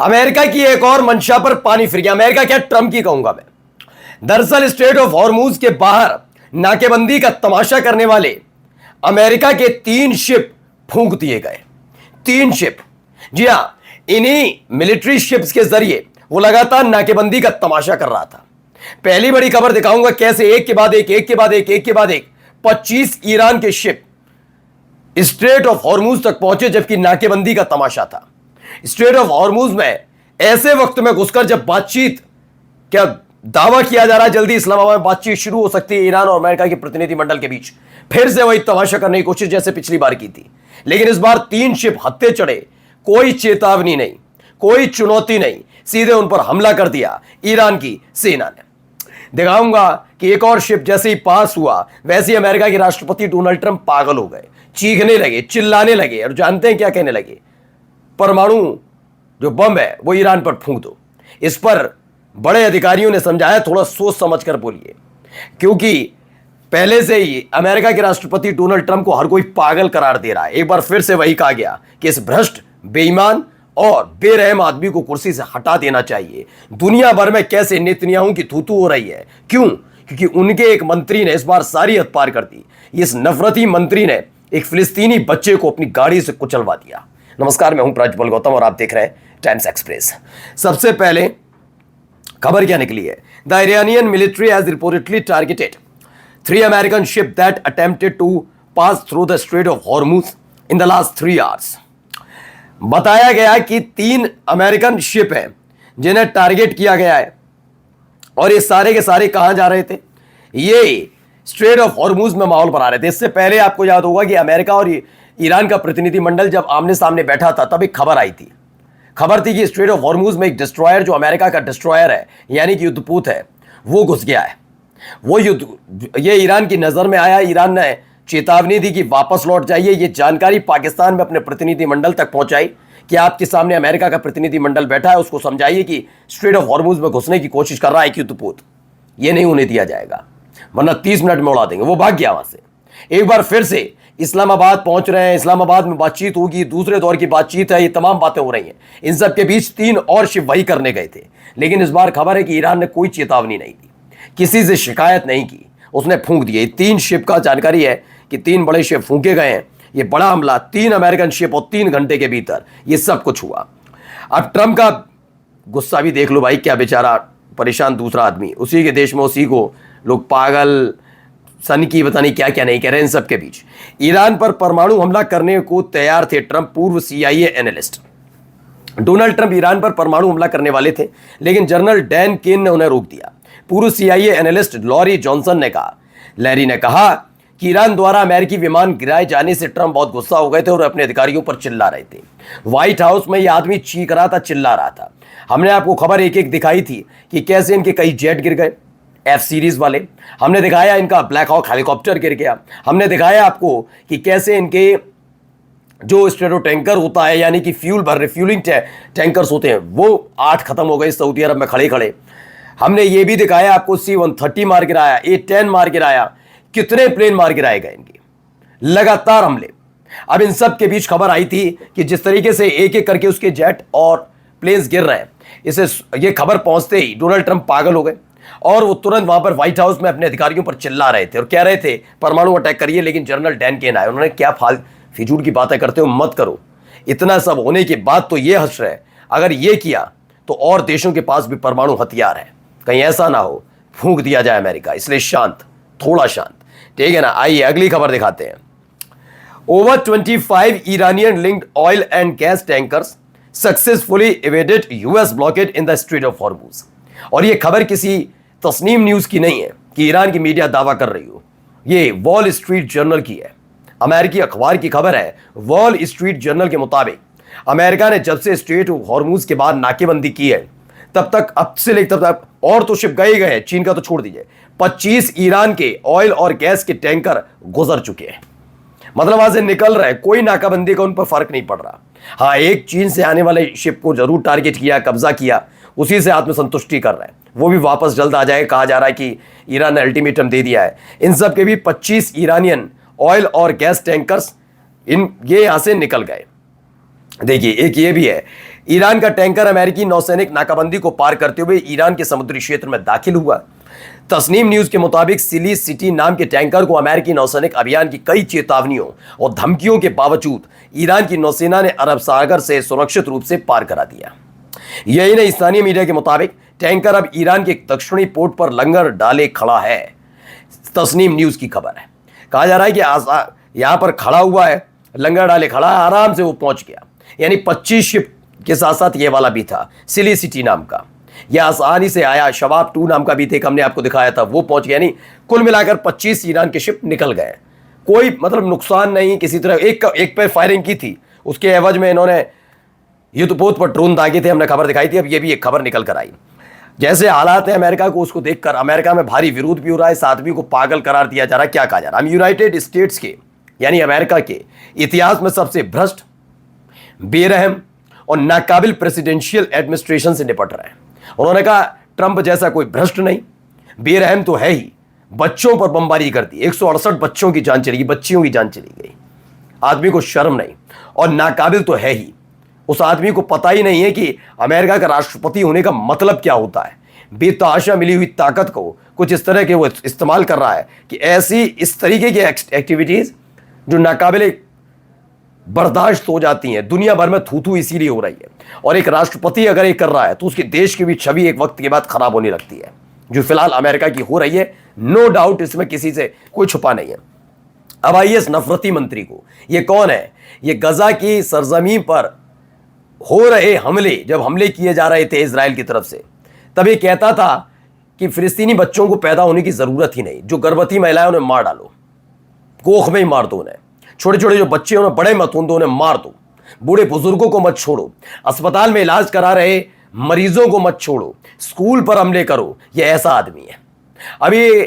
America की एक और मंशा पर पानी फिर गया। अमेरिका क्या, ट्रंप की कहूंगा मैं। दरअसल स्ट्रेट ऑफ हॉर्मूज के बाहर नाकेबंदी का तमाशा करने वाले अमेरिका के 3 शिप फूंक दिए गए। 3 शिप, जी हां, इन्हीं मिलिट्री शिप्स के जरिए वो लगातार नाकेबंदी का तमाशा कर रहा था। पहली बड़ी खबर दिखाऊंगा कैसे एक के बाद एक, एक के बाद एक, एक के बाद एक 25 ईरान के शिप स्ट्रेट ऑफ हॉर्मूज तक पहुंचे, जबकि नाकेबंदी का तमाशा था। स्ट्रेट ऑफ हॉर्मूज में ऐसे वक्त में घुसकर जब बातचीत, क्या दावा किया जा रहा है जल्दी इस्लामाबाद में बातचीत शुरू हो सकती है ईरान और अमेरिका के प्रतिनिधिमंडल के बीच, फिर से वही तमाशा करने की कोशिश जैसे पिछली बार की थी। लेकिन इस बार 3 शिप हत्थे चढ़े, कोई चेतावनी नहीं, कोई चुनौती नहीं, सीधे उन पर हमला कर दिया ईरान की सेना ने। दिखाऊंगा कि एक और शिप जैसे ही पास हुआ वैसे ही अमेरिका के राष्ट्रपति डोनाल्ड ट्रंप पागल हो गए, चीखने लगे, चिल्लाने लगे, और जानते हैं क्या कहने लगे? परमाणु जो बम है वो ईरान पर फूंक दो। इस पर बड़े अधिकारियों ने समझाया, थोड़ा सोच समझकर बोलिए, क्योंकि पहले से ही अमेरिका के राष्ट्रपति डोनाल्ड ट्रंप को हर कोई पागल करार दे रहा है। एक बार फिर से वही कहा गया कि इस भ्रष्ट, बेईमान और बेरहम आदमी को कुर्सी से हटा देना चाहिए। दुनिया भर में कैसे नेतन्याहू की थूथू हो रही है, क्यों? क्योंकि उनके एक मंत्री ने इस बार सारी हद पार कर दी। इस नफरती मंत्री ने एक फिलिस्तीनी बच्चे को अपनी गाड़ी से कुचलवा दिया। नमस्कार, मैं हूं प्रज्वल गौतम और आप देख रहे हैं टाइम्स एक्सप्रेस। सबसे पहले खबर क्या निकली है? The Iranian military has reportedly targeted 3 American ship that attempted to pass through the straight of Hormuz in the last 3 hours. बताया गया कि 3 अमेरिकन शिप हैं जिन्हें टारगेट किया गया है, और ये सारे के सारे कहां जा रहे थे? ये स्ट्रेट ऑफ हॉर्मूज में माहौल बना रहे थे। इससे पहले आपको याद होगा कि अमेरिका और ईरान का प्रतिनिधिमंडल जब आमने सामने बैठा था तब एक खबर आई थी। खबर थी कि स्ट्रेट ऑफ हॉर्मूज में एक डिस्ट्रॉयर, जो अमेरिका का डिस्ट्रॉयर है यानी कि युद्धपूत है, वो घुस गया है। वो ये ईरान की नजर में आया। ईरान ने चेतावनी दी कि वापस लौट जाइए। ये जानकारी पाकिस्तान में अपने प्रतिनिधिमंडल तक पहुंचाई कि आपके सामने अमेरिका का प्रतिनिधिमंडल बैठा है, उसको समझाइए कि स्ट्रेट ऑफ हॉर्मूज में घुसने की कोशिश कर रहा है युद्धपूत, ये नहीं होने दिया जाएगा, वरना 30 मिनट में उड़ा देंगे। वो भाग गया वहां से। एक बार फिर से इस्लामाबाद पहुंच रहे हैं, इस्लामाबाद में बातचीत होगी, दूसरे दौर की बातचीत है, ये तमाम बातें हो रही हैं। इन सब के बीच 3 और शिप वही करने गए थे। लेकिन इस बार खबर है कि ईरान ने कोई चेतावनी नहीं दी, किसी से शिकायत नहीं की, उसने फूंक दिए। 3 शिप का जानकारी है कि 3 बड़े शिप फूंके गए हैं। ये बड़ा हमला 3 अमेरिकन शिप और 3 घंटे के भीतर ये सब कुछ हुआ। अब ट्रंप का गुस्सा भी देख लो भाई, क्या बेचारा परेशान दूसरा आदमी, उसी के देश में उसी को लोग पागल सन की पता नहीं क्या क्या नहीं कह रहे। इन सब के बीच ईरान पर परमाणु हमला करने को तैयार थे ट्रंप। पूर्व CIA analyst Donald Trump Iran पर परमाणु हमला करने वाले थे, लेकिन जनरल डैन केन ने उन्हें रोक दिया। पूर्व CIA एनालिस्ट लैरी ने कहा कि ईरान द्वारा अमेरिकी विमान गिराए जाने से ट्रंप बहुत गुस्सा हो गए थे और अपने अधिकारियों पर चिल्ला रहे थे। व्हाइट हाउस में यह आदमी चीख रहा था, चिल्ला रहा था। हमने आपको खबर एक एक दिखाई थी कि कैसे इनके कई जेट गिर गए, F सीरीज वाले। हमने दिखाया इनका ब्लैक हॉक हेलीकॉप्टर गिर गया। हमने दिखाया आपको कि कैसे इनके जो स्ट्रेटो टैंकर होता है, यानी कि रिफ्यूलिंग टैंकर्स होते हैं, वो 8 खत्म हो गए सऊदी अरब में खड़े खड़े। हमने ये भी दिखाया आपको C-130 मार गिराया, A-10 मार गिराया, कितने प्लेन मार गिराए गए इनके, लगातार हमले। अब इन सब के बीच खबर आई थी कि जिस तरीके से एक एक करके उसके जेट और प्लेन्स गिर रहे हैं, इसे ये खबर पहुंचते ही डोनाल्ड ट्रंप पागल हो गए और वो तुरंत वहां पर व्हाइट हाउस में अपने अधिकारियों पर चिल्ला रहे थे और कह रहे थे परमाणु अटैक करिए। लेकिन जनरल डैन केन आए, उन्होंने क्या फिजूल की बातें करते हो, मत करो। इतना सब होने के बाद तो ये हंस रहे, अगर ये किया तो और देशों के पास भी परमाणु हथियार है, कहीं ऐसा ना हो फूंक दिया जाए अमेरिका। इसलिए शांत, थोड़ा शांत, ठीक है ना। आइए अगली खबर दिखाते हैं। Over 25 Iranian linked oil and gas tankers successfully evaded US blockade in the straight of Hormuz. और ये खबर किसी तस्नीम न्यूज की नहीं है कि ईरान की मीडिया दावा कर रही हो, ये वॉल स्ट्रीट जर्नल की है, अमेरिकी अखबार की खबर है। वॉल स्ट्रीट जर्नल के मुताबिक अमेरिका ने जब से स्ट्रेट ऑफ हॉर्मूज के बाद नाकेबंदी की है तब तक, अब से लेकर तब तक, और तो शिप गए गए, चीन का तो छोड़ दीजिए, 25 ईरान के ऑयल और गैस के टैंकर गुजर चुके हैं। मतलब वहां से निकल रहे हैं, कोई नाकाबंदी का उन पर फर्क नहीं पड़ रहा। हाँ, एक चीन से आने वाले शिप को जरूर टारगेट किया, कब्जा किया, उसी से आत्मसंतुष्टि कर रहे हैं, वो भी वापस जल्द आ जाए। कहा जा रहा है कि ईरान ने अल्टीमेटम दे दिया है। इन सब के भी 25 ईरानियन ऑयल और गैस टैंकर्स ये यहां से निकल गए। देखिए एक ये भी है ईरान का टैंकर अमेरिकी नौसैनिक नाकाबंदी को पार करते हुए ईरान के समुद्री क्षेत्र में दाखिल हुआ। तस्नीम न्यूज के मुताबिक सिली सिटी नाम के टैंकर को अमेरिकी नौसैनिक अभियान की कई चेतावनियों और धमकियों के बावजूद ईरान की नौसेना ने अरब सागर से सुरक्षित रूप से पार करा दिया। यही नहीं, स्थानीय मीडिया के मुताबिक टैंकर अब ईरान के दक्षिणी पोर्ट पर लंगर डाले खड़ा है। तस्नीम न्यूज की खबर है। कहा जा रहा है कि यहां पर खड़ा हुआ है, लंगर डाले खड़ा है, आराम से वो पहुंच गया। यानी 25 शिप के साथ साथ ये वाला भी था, सिली सिटी नाम का। यह आसानी से आया। शबाब 2 नाम का भी थे, हमने आपको दिखाया था, वो पहुंच गया। नहीं, कुल मिलाकर 25 ईरान के शिप निकल गए। कोई मतलब नुकसान नहीं किसी तरह। एक पे फायरिंग की थी, उसके एवज में इन्होंने युद्धपोत पर ड्रोन दागे थे, हमने खबर दिखाई थी। अब ये भी एक खबर निकल कर आई। जैसे हालात है अमेरिका को, उसको देखकर अमेरिका में भारी विरोध भी हो रहा है। इस आदमी को पागल करार दिया जा रहा है। क्या कहा जा रहा है? हम यूनाइटेड स्टेट्स के यानी अमेरिका के इतिहास में सबसे भ्रष्ट, बेरहम और नाकाबिल प्रेसिडेंशियल एडमिनिस्ट्रेशन से निपट रहे हैं। उन्होंने कहा ट्रंप जैसा कोई भ्रष्ट नहीं, बेरहम तो है ही। बच्चों पर बमबारी कर दी, 168 बच्चों की जान चली गई, बच्चियों की जान चली गई। आदमी को शर्म नहीं। और नाकाबिल तो है ही। उस आदमी को पता ही नहीं है कि अमेरिका का राष्ट्रपति होने का मतलब क्या होता है। बेतहाशा मिली हुई ताकत को कुछ इस तरह के वो इस्तेमाल कर रहा है कि ऐसी इस तरीके की एक्टिविटीज जो नाकाबिल बर्दाश्त हो जाती हैं। दुनिया भर में थू इसीलिए हो रही है। और एक राष्ट्रपति अगर ये कर रहा है तो उसके देश की भी छवि एक वक्त के बाद खराब होने लगती है, जो फिलहाल अमेरिका की हो रही है। नो डाउट, इसमें किसी से कोई छुपा नहीं है। अब आइए इस नफरती मंत्री को, ये कौन है? ये गजा की सरजमीन पर हो रहे हमले, जब हमले किए जा रहे थे इजराइल की तरफ से, तब ये कहता था कि फिलिस्तीनी बच्चों को पैदा होने की जरूरत ही नहीं, जो गर्भवती महिलाएं उन्हें मार डालो, कोख में ही मार दो उन्हें, छोटे छोटे जो बच्चे उन्हें बड़े मत हों तो उन्हें मार दो, बूढ़े बुजुर्गों को मत छोड़ो, अस्पताल में इलाज करा रहे मरीजों को मत छोड़ो, स्कूल पर हमले करो। ये ऐसा आदमी है। अभी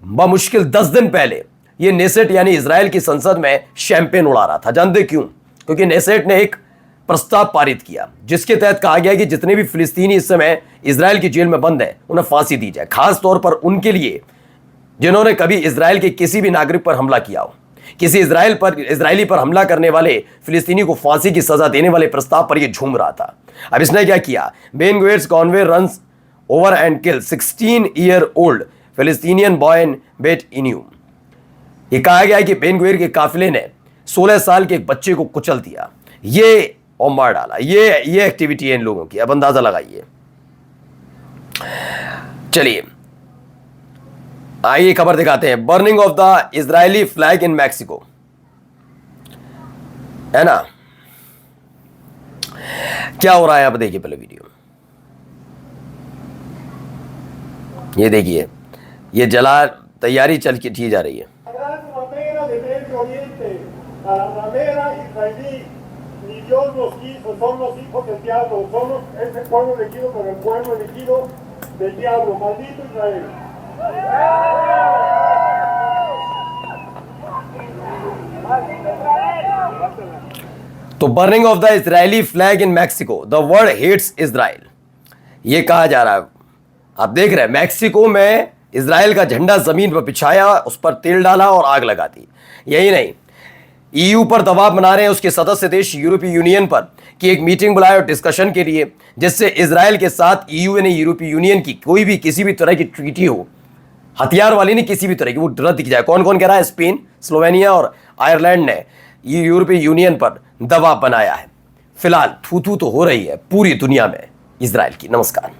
बमुश्किल 10 दिन पहले ये नेसेट यानी इजराइल की संसद में शैंपेन उड़ा रहा था। जानते क्यों? क्योंकि नेसेट ने एक प्रस्ताव पारित किया जिसके तहत कहा गया कि जितने भी फिलिस्तीनी इस समय इजराइल की जेल में बंद है उन्हें फांसी दी जाए, खास तौर पर उनके लिए जिन्होंने कभी इजराइल के किसी भी नागरिक पर हमला किया हो। किसी इजरायली पर हमला करने वाले फिलिस्तीनी को फांसी की सजा देने वाले प्रस्ताव पर यह झूम रहा था। अब इसने क्या किया? Ben Gvir's convoy runs over and kill 16 year old Palestinian boy in Beit Einun. यह कहा गया कि बेन गुवेर के काफिले ने 16 साल के एक बच्चे को कुचल दिया, ये और मार डाला। ये एक्टिविटी है इन लोगों की। अब अंदाजा लगाइए। चलिए आइए खबर दिखाते हैं। Burning of the Israeli flag in Mexico, है ना? क्या हो रहा है आप देखिए पहले वीडियो। ये देखिए, ये जला तैयारी चल के की जा रही है। Dios nos quiso, son los hijos del diablo, somos ese pueblo elegido por el pueblo elegido del diablo, maldito Israel. तो burning of the Israeli flag in Mexico, the world hates Israel, ये कहा जा रहा है। आप देख रहे हैं मैक्सिको में इजराइल का झंडा जमीन पर बिछाया, उस पर तेल डाला और आग लगा दी। यही नहीं, ईयू पर दबाव बना रहे हैं उसके सदस्य देश यूरोपीय यूनियन पर कि एक मीटिंग बुलाए और डिस्कशन के लिए, जिससे इजराइल के साथ ईयू ने यूरोपीय यूनियन की कोई भी किसी भी तरह की ट्रीटी हो, हथियार वाली नहीं, किसी भी तरह की, वो रद्द की जाए। कौन कौन कह रहा है? स्पेन, स्लोवेनिया और आयरलैंड ने यूरोपीय यूनियन पर दबाव बनाया है। फिलहाल थू तो हो रही है पूरी दुनिया में इजराइल की। नमस्कार।